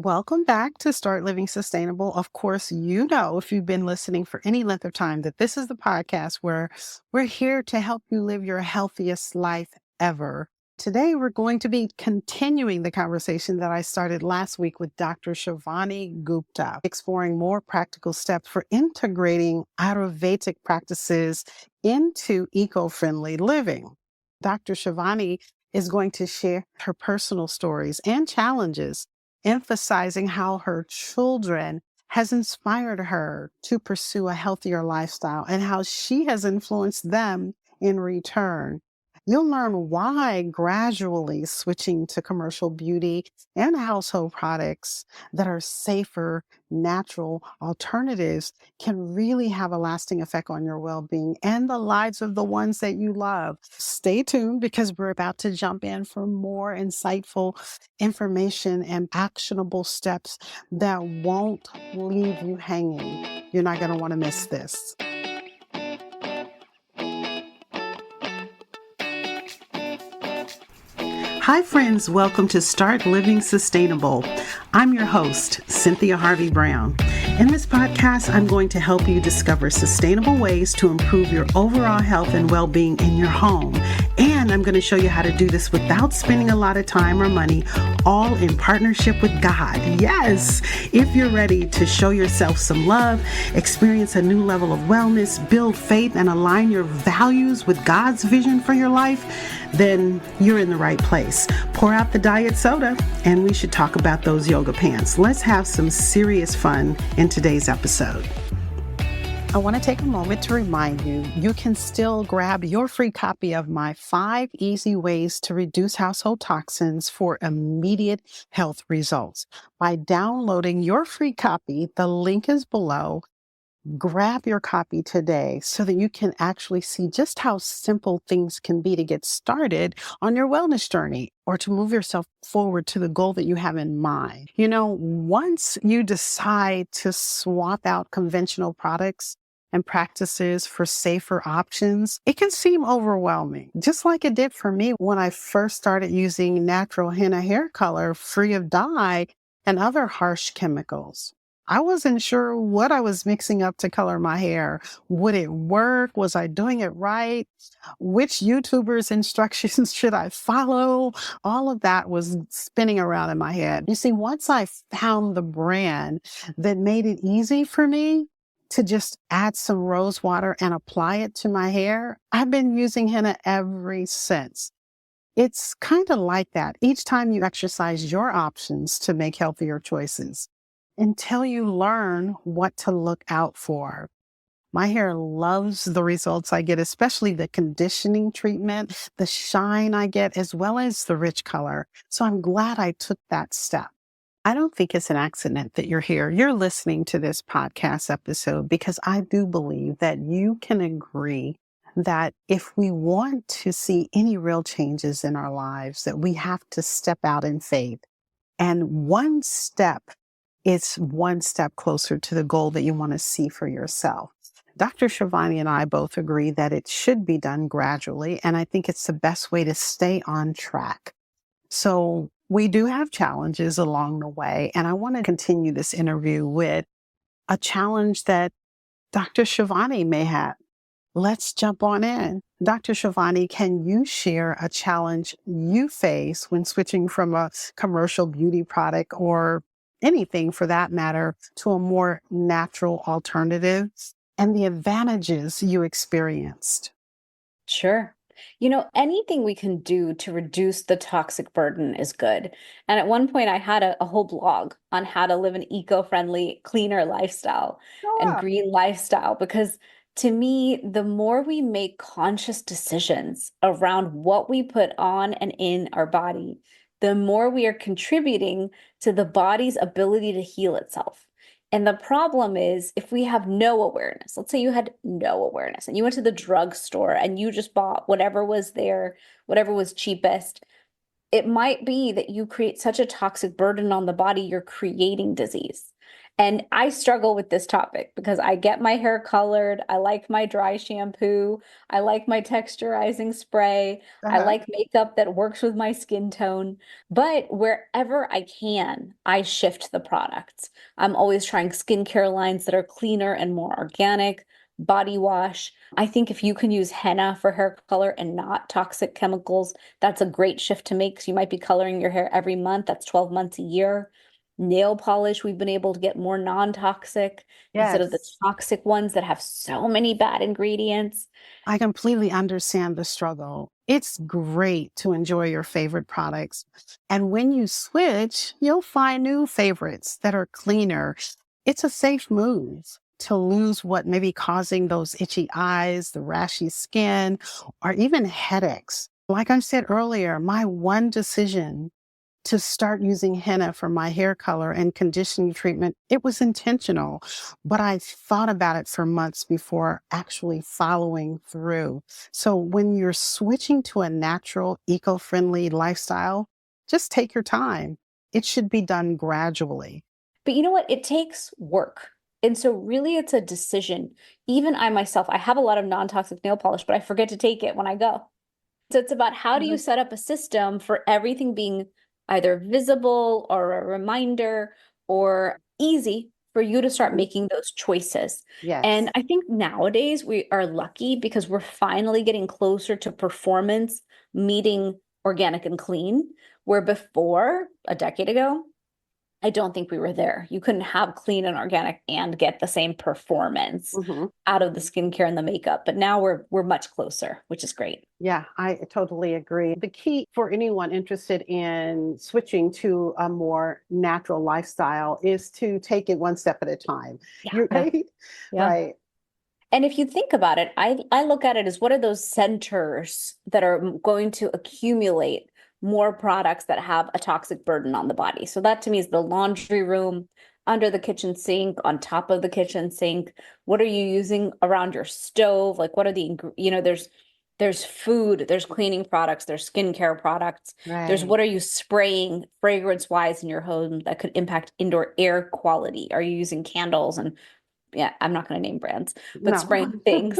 Welcome back to Start Living Sustainable. Of course, you know, if you've been listening for any length of time, that this is the podcast where we're here to help you live your healthiest life ever. Today, we're going to be continuing the conversation that I started last week with Dr. Shivani Gupta, exploring more practical steps for integrating Ayurvedic practices into eco-friendly living. Dr. Shivani is going to share her personal stories and challenges, emphasizing how her children has inspired her to pursue a healthier lifestyle and how she has influenced them in return. You'll learn why gradually switching to commercial beauty and household products that are safer, natural alternatives can really have a lasting effect on your well being and the lives of the ones that you love. Stay tuned because we're about to jump in for more insightful information and actionable steps that won't leave you hanging. You're not going to want to miss this. Hi, friends. Welcome to Start Living Sustainable. I'm your host, Cynthia Harvey Brown. In this podcast, I'm going to help you discover sustainable ways to improve your overall health and well-being in your home. And I'm going to show you how to do this without spending a lot of time or money, all in partnership with God. Yes, if you're ready to show yourself some love, experience a new level of wellness, build faith, and align your values with God's vision for your life, then you're in the right place. Pour out the diet soda, and we should talk about those yoga pants. Let's have some serious fun in today's episode. I want to take a moment to remind you, you can still grab your free copy of my 5 easy ways to reduce household toxins for immediate health results. By downloading your free copy, the link is below. Grab your copy today so that you can actually see just how simple things can be to get started on your wellness journey or to move yourself forward to the goal that you have in mind. You know, once you decide to swap out conventional products and practices for safer options, it can seem overwhelming, just like it did for me when I first started using natural henna hair color free of dye and other harsh chemicals. I wasn't sure what I was mixing up to color my hair. Would it work? Was I doing it right? Which YouTuber's instructions should I follow? All of that was spinning around in my head. You see, once I found the brand that made it easy for me to just add some rose water and apply it to my hair, I've been using henna ever since. It's kind of like that. Each time you exercise your options to make healthier choices, until you learn what to look out for. My hair loves the results I get, especially the conditioning treatment, the shine I get, as well as the rich color. So I'm glad I took that step. I don't think it's an accident that you're here. You're listening to this podcast episode because I do believe that you can agree that if we want to see any real changes in our lives, that we have to step out in faith. And one step, it's one step closer to the goal that you want to see for yourself. Dr. Shivani and I both agree that it should be done gradually, and I think it's the best way to stay on track. So we do have challenges along the way, and I want to continue this interview with a challenge that Dr. Shivani may have. Let's jump on in. Dr. Shivani, can you share a challenge you face when switching from a commercial beauty product or anything for that matter to a more natural alternative and the advantages you experienced? Sure. Anything we can do to reduce the toxic burden is good. And at one point, I had a whole blog on how to live an eco-friendly, cleaner lifestyle and Sure. green lifestyle, because to me, the more we make conscious decisions around what we put on and in our body, the more we are contributing to the body's ability to heal itself. And the problem is, if we have no awareness, let's say you had no awareness and you went to the drugstore and you just bought whatever was there, whatever was cheapest, it might be that you create such a toxic burden on the body, you're creating disease. And I struggle with this topic because I get my hair colored. I like my dry shampoo. I like my texturizing spray. I Uh-huh. like makeup that works with my skin tone. But wherever I can, I shift the products. I'm always trying skincare lines that are cleaner and more organic, body wash. I think if you can use henna for hair color and not toxic chemicals, that's a great shift to make because you might be coloring your hair every month. That's 12 months a year. Nail polish, we've been able to get more non-toxic instead of the Yes. toxic ones that have so many bad ingredients. I completely understand the struggle. It's great to enjoy your favorite products. And when you switch, you'll find new favorites that are cleaner. It's a safe move to lose what may be causing those itchy eyes, the rashy skin, or even headaches. Like I said earlier, my one decision to start using henna for my hair color and conditioning treatment, it was intentional, but I thought about it for months before actually following through. So when you're switching to a natural, eco-friendly lifestyle, just take your time. It should be done gradually. But you know what? It takes work. And so really it's a decision. Even I myself, I have a lot of non-toxic nail polish, but I forget to take it when I go. So it's about how do you Mhm. set up a system for everything being either visible or a reminder or easy for you to start Mhm. making those choices. And Yes. I think nowadays we are lucky because we're finally getting closer to performance meeting organic and clean, where before a decade ago, I don't think we were there. You couldn't have clean and organic and get the same performance Mhm. out of the skincare and the makeup. But now we're much closer, which is great. Yeah, I totally agree. The key for anyone interested in switching to a more natural lifestyle is to take it one step at a time. Yeah. You're right. Yeah. Right. And if you think about it, I look at it as what are those centers that are going to accumulate more products that have a toxic burden on the body. So that to me is the laundry room, under the kitchen sink, on top of the kitchen sink. What are you using around your stove? Like what are there's food, there's cleaning products, there's skincare products. There's Right. what are you spraying fragrance wise in your home that could impact indoor air quality? Are you using candles and yeah, I'm not going to name brands, but No. spraying things,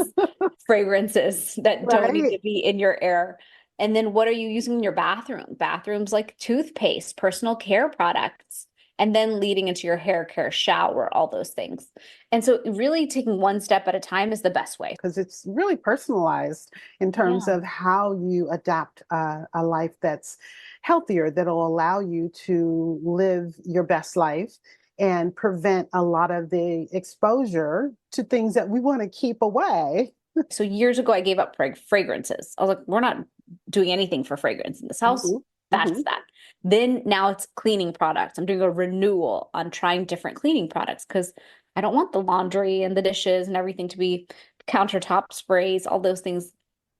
fragrances that don't need Right. to be in your air. And then what are you using in your bathroom? Bathrooms like toothpaste, personal care products, and then leading into your hair care, shower, all those things. And so really taking one step at a time is the best way. Because it's really personalized in terms Yeah. of how you adapt a life that's healthier, that'll allow you to live your best life and prevent a lot of the exposure to things that we want to keep away. So years ago, I gave up fragrances. I was like, we're not doing anything for fragrance in this house. Mhm. That's Mhm. that. Then now it's cleaning products. I'm doing a renewal on trying different cleaning products because I don't want the laundry and the dishes and everything to be countertop sprays, all those things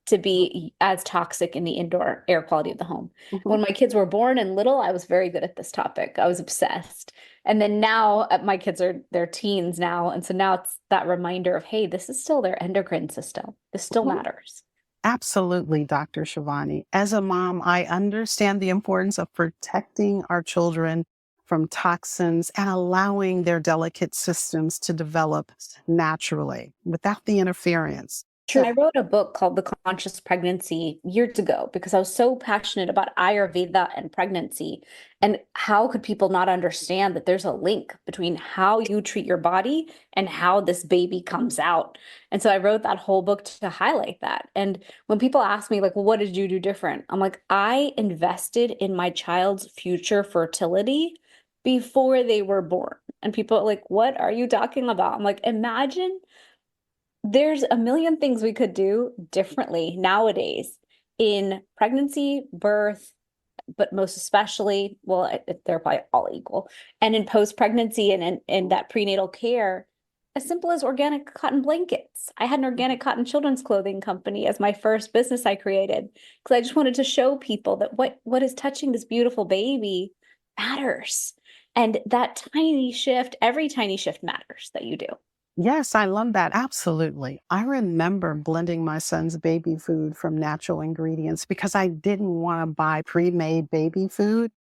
to be as toxic in the indoor air quality of the home. Mhm. When my kids were born and little, I was very good at this topic. I was obsessed. And then now my kids are they're teens now. And so now it's that reminder of, hey, this is still their endocrine system. This still Mhm. matters. Absolutely, Dr. Shivani. As a mom, I understand the importance of protecting our children from toxins and allowing their delicate systems to develop naturally without the interference. True. I wrote a book called The Conscious Pregnancy years ago because I was so passionate about Ayurveda and pregnancy. And how could people not understand that there's a link between how you treat your body and how this baby comes out? And so I wrote that whole book to highlight that. And when people ask me, like, well, what did you do different? I'm like, I invested in my child's future fertility before they were born. And people are like, what are you talking about? I'm like, imagine there's a million things we could do differently nowadays in pregnancy, birth, but most especially, well, they're probably all equal, and in post-pregnancy and in that prenatal care, as simple as organic cotton blankets. I had an organic cotton children's clothing company as my first business I created because I just wanted to show people that what is touching this beautiful baby matters. And that tiny shift, every tiny shift matters that you do. Yes, I love that. Absolutely. I remember blending my son's baby food from natural ingredients because I didn't want to buy pre-made baby food.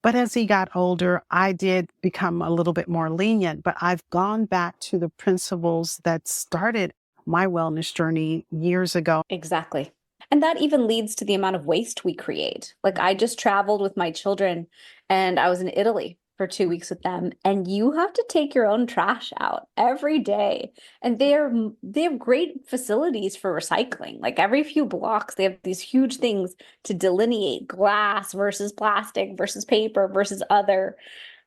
But as he got older, I did become a little bit more lenient, but I've gone back to the principles that started my wellness journey years ago. Exactly. And that even leads to the amount of waste we create. Like I just traveled with my children and I was in Italy for 2 weeks with them, and you have to take your own trash out every day. And they have great facilities for recycling. Like every few blocks, they have these huge things to delineate glass versus plastic versus paper versus other.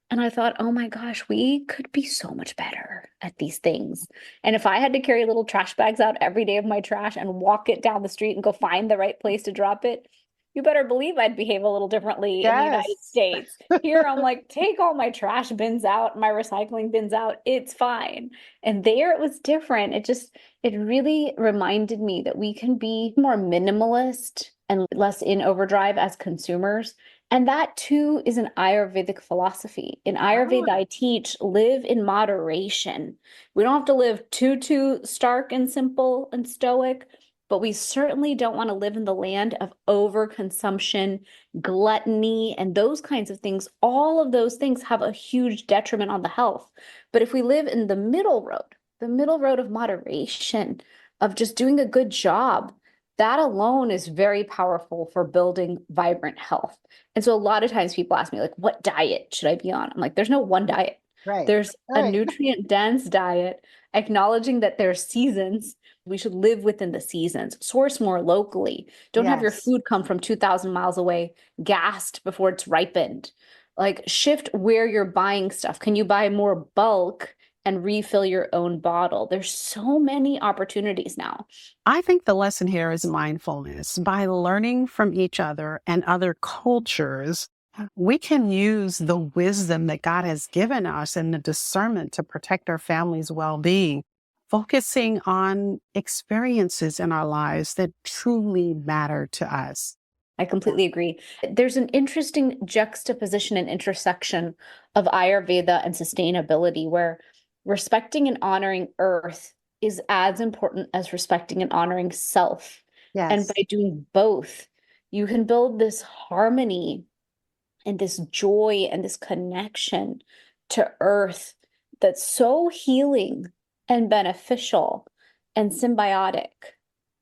And I thought, oh my gosh, we could be so much better at these things. And if I had to carry little trash bags out every day of my trash and walk it down the street and go find the right place to drop it, you better believe I'd behave a little differently in the United Yes. States. Here, I'm like, take all my trash bins out, my recycling bins out, it's fine. And there it was different. It really reminded me that we can be more minimalist and less in overdrive as consumers, and that too is an Ayurvedic philosophy. In Ayurveda, I teach live in moderation. We don't have to live too stark and simple and stoic, but we certainly don't want to live in the land of overconsumption, gluttony, and those kinds of things. All of those things have a huge detriment on the health. But if we live in the middle road of moderation, of just doing a good job, that alone is very powerful for building vibrant health. And so a lot of times people ask me, like, what diet should I be on? I'm like, there's no one diet. Right. There's a Right. nutrient dense diet, acknowledging that there's seasons. We should live within the seasons, source more locally. Don't have your Yes. food come from 2,000 miles away, gassed before it's ripened. Like, shift where you're buying stuff. Can you buy more bulk and refill your own bottle? There's so many opportunities now. I think the lesson here is mindfulness. By learning from each other and other cultures, we can use the wisdom that God has given us and the discernment to protect our family's well-being, focusing on experiences in our lives that truly matter to us. I completely agree. There's an interesting juxtaposition and intersection of Ayurveda and sustainability where respecting and honoring earth is as important as respecting and honoring self. And Yes. by doing both, you can build this harmony and this joy and this connection to earth that's so healing and beneficial and symbiotic,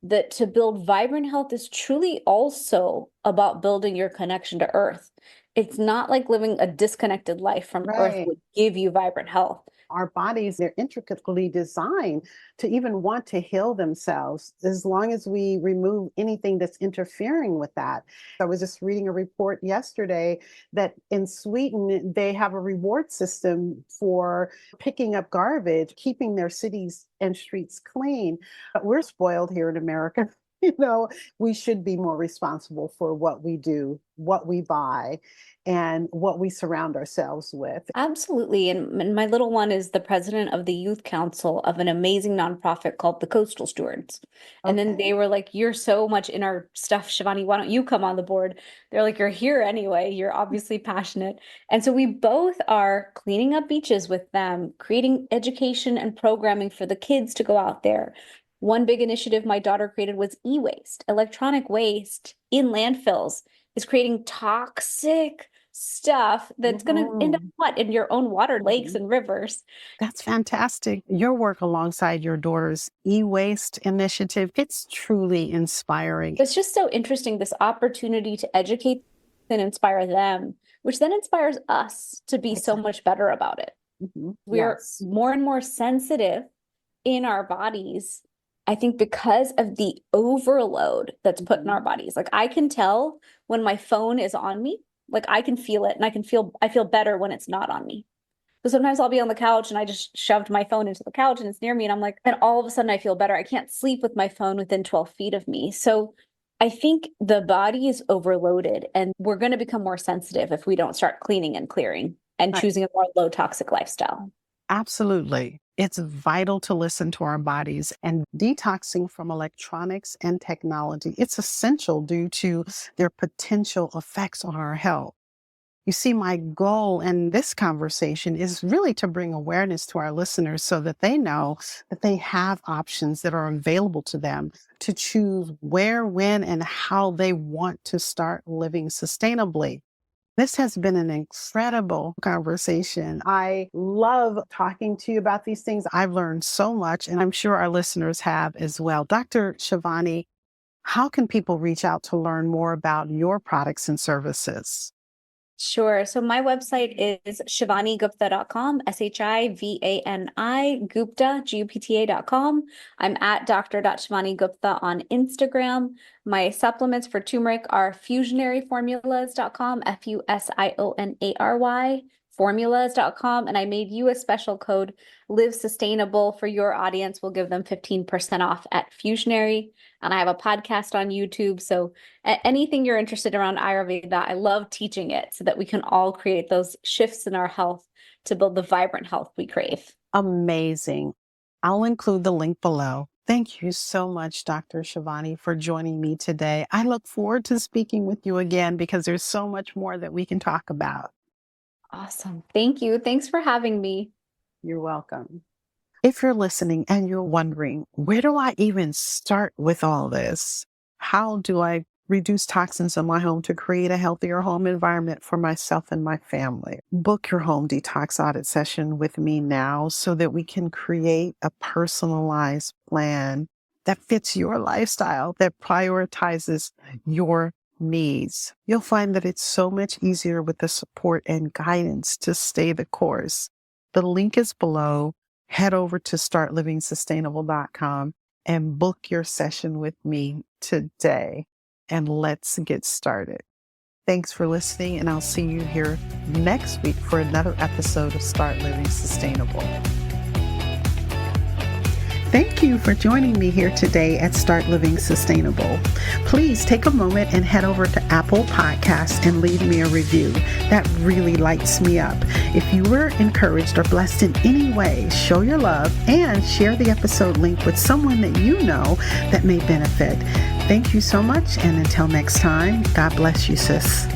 that to build vibrant health is truly also about building your connection to earth. It's not like living a disconnected life from earth Right. would give you vibrant health. Our bodies, they're intricately designed to even want to heal themselves as long as we remove anything that's interfering with that. I was just reading a report yesterday that in Sweden, they have a reward system for picking up garbage, keeping their cities and streets clean. But we're spoiled here in America. We should be more responsible for what we do, what we buy, and what we surround ourselves with. Absolutely. And my little one is the president of the youth council of an amazing nonprofit called the Coastal Stewards. And then Okay. they were like, you're so much in our stuff, Shivani. Why don't you come on the board? They're like, you're here anyway. You're obviously passionate. And so we both are cleaning up beaches with them, creating education and programming for the kids to go out there. One big initiative my daughter created was e-waste. Electronic waste in landfills is creating toxic stuff that's going to end up Mhm. what in your own water, lakes Mhm. and rivers. That's fantastic. Your work alongside your daughter's e-waste initiative, it's truly inspiring. It's just so interesting, this opportunity to educate and inspire them, which then inspires us to be so Exactly. much better about it. We're Yes. more and more sensitive in our bodies, I think, because of the overload that's put in our Mhm. bodies. Like I can tell when my phone is on me, like I can feel it, and I feel better when it's not on me. So sometimes I'll be on the couch and I just shoved my phone into the couch and it's near me and I'm like, and all of a sudden I feel better. I can't sleep with my phone within 12 feet of me. So I think the body is overloaded and we're going to become more sensitive if we don't start cleaning and clearing and Right. choosing a more low toxic lifestyle. Absolutely. It's vital to listen to our bodies and detoxing from electronics and technology. It's essential due to their potential effects on our health. You see, my goal in this conversation is really to bring awareness to our listeners so that they know that they have options that are available to them to choose where, when, and how they want to start living sustainably. This has been an incredible conversation. I love talking to you about these things. I've learned so much, and I'm sure our listeners have as well. Dr. Shivani, how can people reach out to learn more about your products and services? Sure. So my website is shivanigupta.com, Shivani Gupta, Gupta.com. I'm at dr.shivani on Instagram. My supplements for turmeric are fusionaryformulas.com, FUSIONARY formulas.com. And I made you a special code, Live Sustainable, for your audience. We'll give them 15% off at Fusionary. And I have a podcast on YouTube. So anything you're interested around Ayurveda, I love teaching it so that we can all create those shifts in our health to build the vibrant health we crave. Amazing. I'll include the link below. Thank you so much, Dr. Shivani, for joining me today. I look forward to speaking with you again because there's so much more that we can talk about. Awesome. Thank you. Thanks for having me. You're welcome. If you're listening and you're wondering, where do I even start with all this? How do I reduce toxins in my home to create a healthier home environment for myself and my family? Book your home detox audit session with me now so that we can create a personalized plan that fits your lifestyle, that prioritizes your needs. You'll find that it's so much easier with the support and guidance to stay the course. The link is below. Head over to startlivingsustainable.com and book your session with me today. And let's get started. Thanks for listening, and I'll see you here next week for another episode of Start Living Sustainable. Thank you for joining me here today at Start Living Sustainable. Please take a moment and head over to Apple Podcasts and leave me a review. That really lights me up. If you were encouraged or blessed in any way, show your love and share the episode link with someone that you know that may benefit. Thank you so much, and until next time, God bless you, sis.